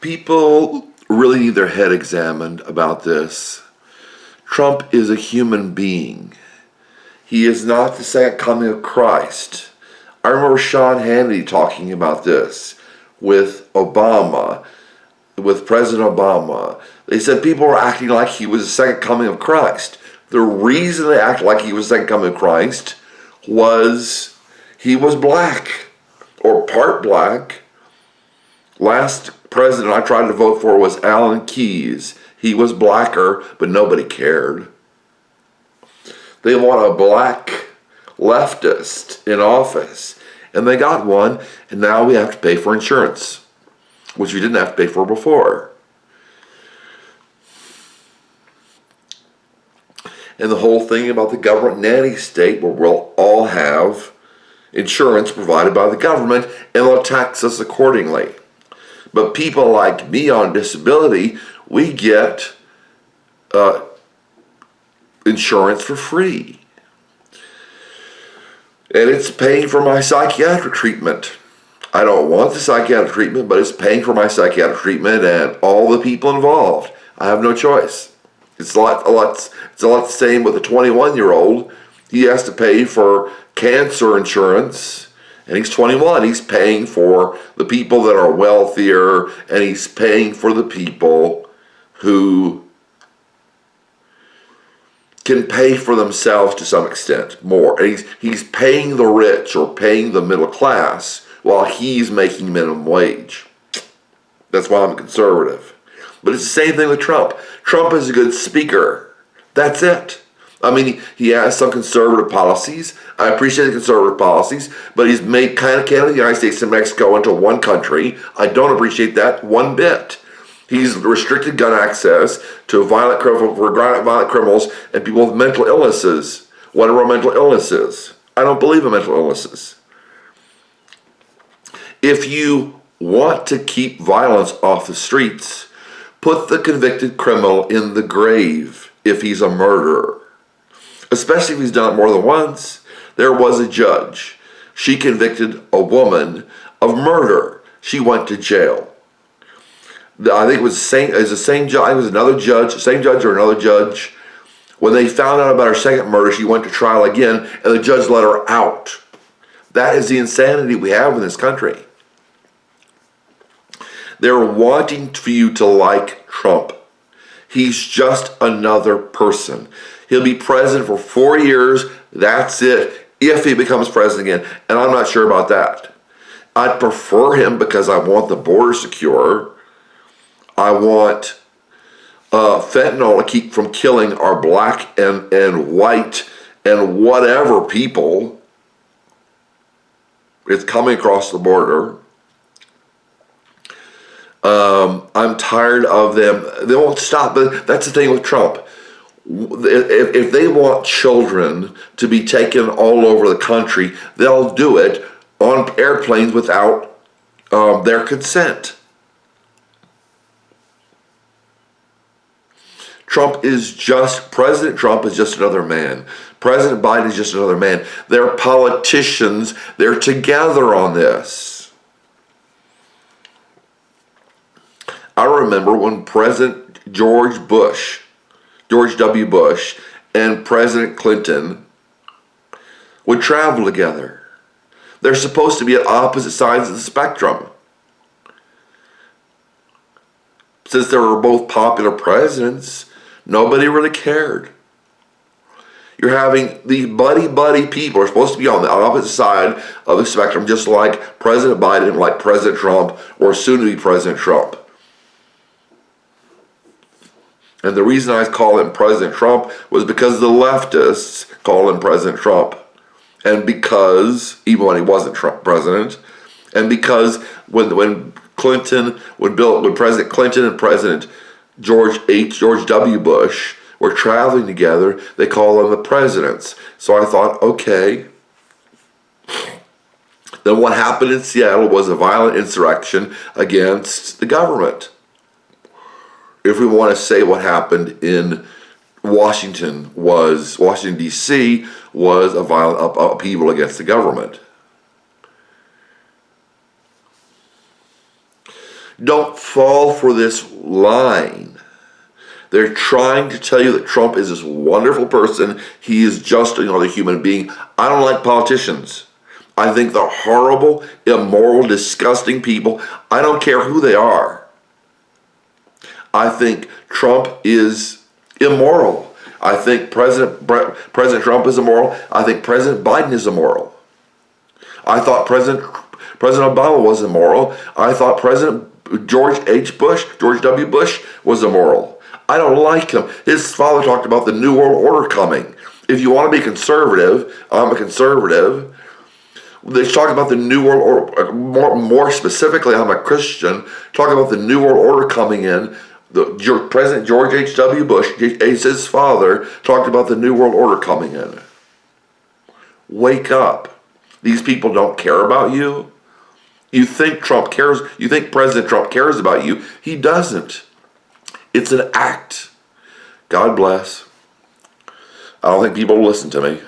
People really need their head examined about this. Trump is a human being. He is not the second coming of Christ. I remember Sean Hannity talking about this with Obama, with President Obama. They said people were acting like he was the second coming of Christ. The reason they acted like he was the second coming of Christ was he was black, or part black. Last president I tried to vote for was Alan Keyes. He was blacker, but nobody cared. They want a black leftist in office. And they got one, and now we have to pay for insurance, which we didn't have to pay for before. And the whole thing about the government nanny state, where we'll all have insurance provided by the government, and they'll tax us accordingly. But people like me on disability, we get insurance for free. And it's paying for my psychiatric treatment. I don't want the psychiatric treatment, but it's paying for my psychiatric treatment and all the people involved. I have no choice. It's a lot the same with a 21-year-old. He has to pay for cancer insurance, and he's 21. He's paying for the people that are wealthier, and he's paying for the people who can pay for themselves to some extent more. And he's paying the rich or paying the middle class while he's making minimum wage. That's why I'm a conservative. But it's the same thing with Trump. Trump is a good speaker. That's it. I mean, he has some conservative policies. I appreciate the conservative policies, but he's made kind of Canada, the United States, and Mexico into one country. I don't appreciate that one bit. He's restricted gun access to violent criminals and people with mental illnesses. Whatever a mental illness is. I don't believe in mental illnesses. If you want to keep violence off the streets, put the convicted criminal in the grave if he's a murderer. Especially if he's done it more than once. There was a judge. She convicted a woman of murder. She went to jail. I think it was the same judge. It was another judge, same judge or another judge. When they found out about her second murder, she went to trial again, and the judge let her out. That is the insanity we have in this country. They're wanting for you to like Trump. He's just another person. He'll be president for 4 years. That's it. If he becomes president again. And I'm not sure about that. I'd prefer him because I want the border secure. I want fentanyl to keep from killing our black and white and whatever people. It's coming across the border. I'm tired of them. They won't stop. But that's the thing with Trump. If they want children to be taken all over the country, they'll do it on airplanes without their consent. President Trump is just another man. President Biden is just another man. They're politicians. They're together on this. I remember when President George W. Bush, and President Clinton would travel together. They're supposed to be at opposite sides of the spectrum. Since they were both popular presidents, nobody really cared. You're having these buddy people are supposed to be on the opposite side of the spectrum, just like President Biden, like President Trump, or soon to be President Trump. And the reason I call him President Trump was because the leftists call him President Trump. And because, even when he wasn't president, and because when President Clinton and President George W. Bush were traveling together, they call them the presidents. So I thought, okay. Then what happened in Seattle was a violent insurrection against the government. If we want to say what happened in Washington D.C. was a violent upheaval against the government. Don't fall for this line. They're trying to tell you that Trump is this wonderful person. He is just another human being. I don't like politicians. I think they're horrible, immoral, disgusting people. I don't care who they are. I think Trump is immoral. I think President Trump is immoral. I think President Biden is immoral. I thought President Obama was immoral. I thought President George W. Bush was immoral. I don't like him. His father talked about the New World Order coming. If you want to be conservative, I'm a conservative. They talk about the New World Order, more specifically, I'm a Christian, talk about the New World Order coming in. President George H.W. Bush, his father, talked about the New World Order coming in. Wake up. These people don't care about you. You think Trump cares, you think President Trump cares about you. He doesn't. It's an act. God bless. I don't think people will listen to me.